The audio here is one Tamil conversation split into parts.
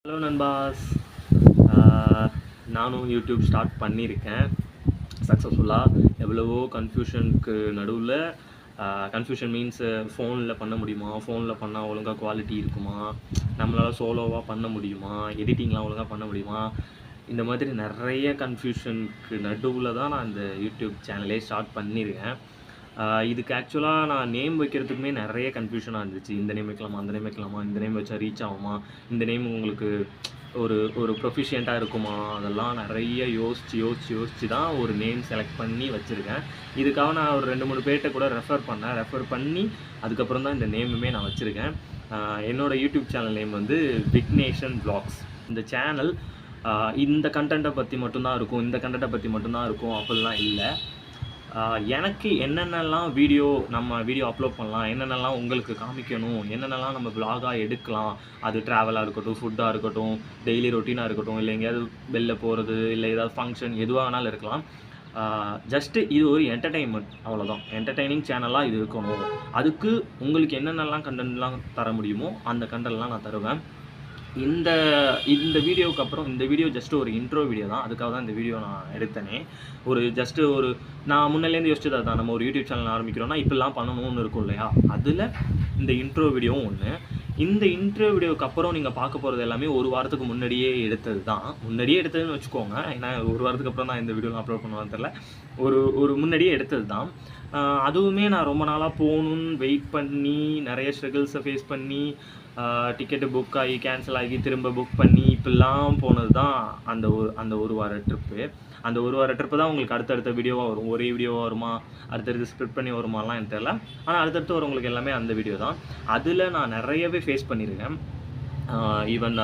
ஹலோ நண்பாஸ், நானும் யூடியூப் ஸ்டார்ட் பண்ணியிருக்கேன் சக்ஸஸ்ஃபுல்லாக. எவ்வளவோ கன்ஃபியூஷனுக்கு நடுவில், கன்ஃபியூஷன் மீன்ஸ் ஃபோனில் பண்ண முடியுமா, ஃபோனில் பண்ணால் ஒழுங்காக குவாலிட்டி இருக்குமா, நம்மளால் சோலோவாக பண்ண முடியுமா, எடிட்டிங்லாம் ஒழுங்காக பண்ண முடியுமா, இந்த மாதிரி நிறைய கன்ஃபியூஷனுக்கு நடுவில் தான் நான் இந்த யூடியூப் சேனலே ஸ்டார்ட் பண்ணியிருக்கேன். இதுக்கு ஆக்சுவலாக நான் நேம் வைக்கிறதுக்குமே நிறைய கன்ஃபியூஷனாக இருந்துச்சு. இந்த நேம் வைக்கலாமா, அந்த நேம் வைக்கலாமா, இந்த நேம் வச்சா ரீச் ஆகுமா, இந்த நேம் உங்களுக்கு ஒரு ப்ரொஃபிஷியண்ட்டாக இருக்குமா, அதெல்லாம் நிறைய யோசித்து தான் ஒரு நேம் செலக்ட் பண்ணி வச்சுருக்கேன். இதுக்காக நான் ஒரு 2-3 பேர்கிட்ட கூட ரெஃபர் பண்ணி அதுக்கப்புறம் தான் இந்த நேமுமே நான் வச்சுருக்கேன். என்னோடய யூடியூப் சேனல் நேம் வந்து விக்னேஷன் வ்ளாக்ஸ். இந்த சேனல் இந்த கண்டென்ட்டை பற்றி மட்டும்தான் இருக்கும் அப்படிலாம் இல்லை. எனக்கு என்னென்னலாம் நம்ம வீடியோ அப்லோட் பண்ணலாம், என்னென்னலாம் உங்களுக்கு காமிக்கணும், என்னென்னலாம் நம்ம விலாகாக எடுக்கலாம், அது ட்ராவலாக இருக்கட்டும், ஃபுட்டாக இருக்கட்டும், டெய்லி ரொட்டீனாக இருக்கட்டும், இல்லை எங்கேயாவது வெளில போகிறது, இல்லை ஏதாவது ஃபங்க்ஷன் எதுவாக வேணாலும் இருக்கலாம். ஜஸ்ட்டு இது ஒரு என்டர்டெயின்மெண்ட், அவ்வளோதான். என்டர்டெய்னிங் சேனலாக இது இருக்கணும். அதுக்கு உங்களுக்கு என்னென்னலாம் கண்டென்ட்லாம் தர முடியுமோ அந்த கண்டென்ட்லாம் நான் தருவேன். இந்த வீடியோவுக்கு அப்புறம், இந்த வீடியோ ஜஸ்ட்டு ஒரு இன்ட்ரோ வீடியோ தான். அதுக்காக தான் இந்த வீடியோ நான் எடுத்தேனே. நான் முன்னிலேருந்து யோசிச்சது அதுதான். நம்ம ஒரு யூடியூப் சேனல் ஆரம்பிக்கிறோன்னா இப்படிலாம் பண்ணணும்னு இருக்கும் இல்லையா, அதில் இந்த இன்ட்ரோ வீடியோவும் ஒன்று. இந்த இன்ட்ரோ வீடியோவுக்கு அப்புறம் நீங்கள் பார்க்க போகிறது எல்லாமே ஒரு வாரத்துக்கு முன்னாடியே எடுத்ததுன்னு வச்சுக்கோங்க. ஏன்னா ஒரு வாரத்துக்கு அப்புறம் தான் இந்த வீடியோலாம் அப்லோட் பண்ணுவான்னு தெரியல. ஒரு முன்னாடியே எடுத்தது தான். அதுவுமே நான் ரொம்ப நாளாக போகணுன்னு வெயிட் பண்ணி, நிறைய ஸ்ட்ரகிள்ஸை ஃபேஸ் பண்ணி, டிக்கெட்டு புக் ஆகி கேன்சல் ஆகி திரும்ப புக் பண்ணி இப்படிலாம் போனது தான் அந்த ஒரு வார ட்ரிப்பு. அந்த ஒரு வார ட்ரிப்பு தான் உங்களுக்கு அடுத்தடுத்த வீடியோவாக வரும். ஒரே வீடியோவாக வருமா, அடுத்தடுத்து ஸ்ப்ளிட் பண்ணி வருமாலாம் எனக்கு தெரியல. ஆனால் அடுத்தடுத்து வரவங்களுக்கு எல்லாமே அந்த வீடியோ தான். அதில் நான் நிறையவே ஃபேஸ் பண்ணியிருக்கேன். ஈவன்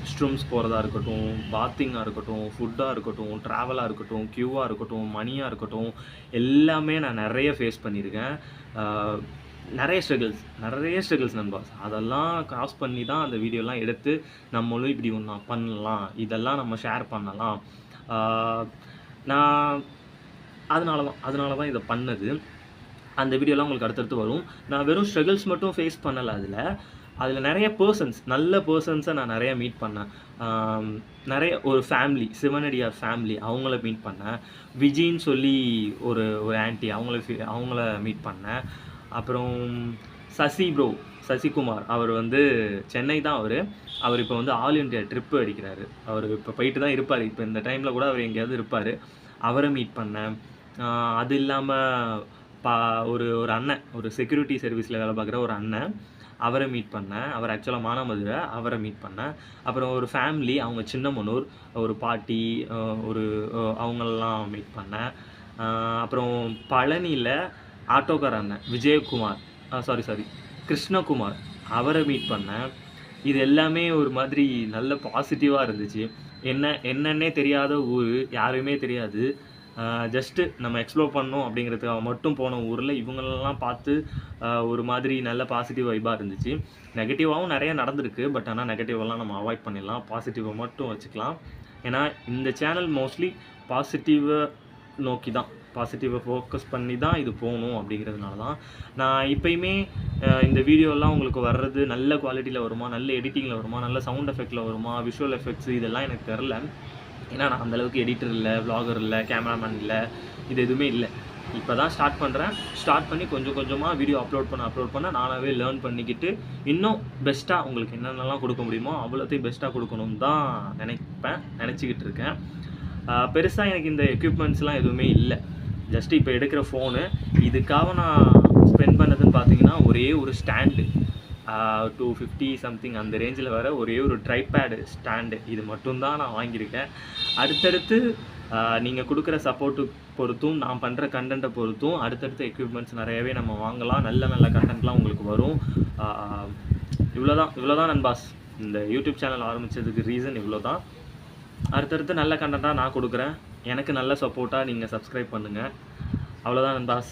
ரெஸ்ட் ரூம்ஸ் போகிறதா இருக்கட்டும், பாத்திங்காக இருக்கட்டும், ஃபுட்டாக இருக்கட்டும், ட்ராவலாக இருக்கட்டும், க்யூவாக இருக்கட்டும், மணியாக இருக்கட்டும், எல்லாமே நான் நிறைய ஃபேஸ் பண்ணியிருக்கேன். நிறைய ஸ்ட்ரகிள்ஸ் நண்பாஸ். அதெல்லாம் கிராஸ் பண்ணி தான் அந்த வீடியோலாம் எடுத்து நம்மளும் இப்படி ஒன்று பண்ணலாம், இதெல்லாம் நம்ம ஷேர் பண்ணலாம். நான் அதனால தான் இதை பண்ணது. அந்த வீடியோலாம் உங்களுக்கு அடுத்தடுத்து வரும். நான் வெறும் ஸ்ட்ரகிள்ஸ் மட்டும் ஃபேஸ் பண்ணலை. அதில் நிறைய நல்ல பர்சன்ஸை நான் நிறைய மீட் பண்ணேன். நிறைய ஒரு ஃபேமிலி, சிவனடியார் ஃபேமிலி, அவங்கள மீட் பண்ணேன். விஜின்னு சொல்லி ஒரு ஆன்ட்டி, அவங்கள மீட் பண்ணேன். அப்புறம் சசிகுமார், அவர் வந்து சென்னை தான். அவர் இப்போ வந்து ஆல் இண்டியா ட்ரிப்பு அடிக்கிறாரு. அவர் இப்போ போயிட்டு தான் இருப்பார். இப்போ இந்த டைமில் கூட அவர் எங்கேயாவது இருப்பார். அவரை மீட் பண்ணேன். அது இல்லாமல் ஒரு அண்ணன், ஒரு செக்யூரிட்டி சர்வீஸில் வேலை பார்க்குற ஒரு அண்ணன், அவரை மீட் பண்ணேன். அவர் ஆக்சுவலாக மானாமதுரை, அவரை மீட் பண்ணேன். அப்புறம் ஒரு ஃபேமிலி, அவங்க சின்னமனூர், ஒரு பாட்டி, அவங்களெல்லாம் மீட் பண்ணேன். அப்புறம் பழனியில் ஆட்டோக்கார அண்ணன் கிருஷ்ணகுமார், அவரை மீட் பண்ணேன். இது எல்லாமே ஒரு மாதிரி நல்ல பாசிட்டிவாக இருந்துச்சு. என்னன்னே தெரியாத ஊர், யாருமே தெரியாது, ஜஸ்ட்டு நம்ம எக்ஸ்ப்ளோர் பண்ணோம் அப்படிங்கிறதுக்காக மட்டும் போன ஊரில் இவங்களெல்லாம் பார்த்து ஒரு மாதிரி நல்ல பாசிட்டிவ் வைபாக இருந்துச்சு. நெகட்டிவாகவும் நிறைய நடந்திருக்கு. பட் ஆனால் நெகட்டிவெல்லாம் நம்ம அவாய்ட் பண்ணிடலாம், பாசிட்டிவை மட்டும் வச்சுக்கலாம். ஏன்னா இந்த சேனல் மோஸ்ட்லி பாசிட்டிவை நோக்கி தான், பாசிட்டிவை ஃபோக்கஸ் பண்ணி தான் இது போகணும். அப்படிங்கிறதுனால தான் நான் இப்போயுமே இந்த வீடியோலாம் உங்களுக்கு வர்றது நல்ல குவாலிட்டியில் வருமா, நல்ல எடிட்டிங்கில் வருமா, நல்ல சவுண்ட் எஃபெக்டில் வருமா, விஷுவல் எஃபெக்ட்ஸ், இதெல்லாம் எனக்கு தெரில. ஏன்னா நான் அந்தளவுக்கு எடிட்டர் இல்லை, வ்ளாகர் இல்லை, கேமராமேன் இல்லை, இது எதுவுமே இல்லை. இப்போ தான் ஸ்டார்ட் பண்ணி கொஞ்சம் கொஞ்சமாக வீடியோ அப்லோட் பண்ண நானாகவே லேர்ன் பண்ணிக்கிட்டு இன்னும் பெஸ்ட்டாக உங்களுக்கு என்னென்னலாம் கொடுக்க முடியுமோ அவ்வளோத்தையும் பெஸ்ட்டாக கொடுக்கணும்னு தான் நினச்சிக்கிட்டு இருக்கேன். பெருசாக எனக்கு இந்த எக்யூப்மெண்ட்ஸ்லாம் எதுவுமே இல்லை. ஜஸ்ட்டு இப்போ எடுக்கிற ஃபோனு, இதுக்காக நான் ஸ்பெண்ட் பண்ணதுன்னு பார்த்தீங்கன்னா ஒரே ஒரு ஸ்டாண்டு, 250 சம்திங் அந்த ரேஞ்சில் வர ஒரே ஒரு ட்ரைபேடு ஸ்டாண்டு, இது மட்டும்தான் நான் வாங்கியிருக்கேன். அடுத்தடுத்து நீங்கள் கொடுக்குற சப்போர்ட்டு பொறுத்தும், நான் பண்ணுற கண்டென்ட்டை பொறுத்தும் அடுத்தடுத்த எக்யூப்மெண்ட்ஸ் நிறையவே நம்ம வாங்கலாம். நல்ல கண்டென்ட்லாம் உங்களுக்கு வரும். இவ்வளோதான் நண்பாஸ். இந்த யூடியூப் சேனல் ஆரம்பித்ததுக்கு ரீசன் இவ்வளோ தான். அடுத்தடுத்து நல்ல கண்டென்ட்டாக நான் கொடுக்குறேன். எனக்கு நல்ல சப்போர்ட்டாக நீங்கள் சப்ஸ்கிரைப் பண்ணுங்கள். அவ்வளோதான் நண்பாஸ்.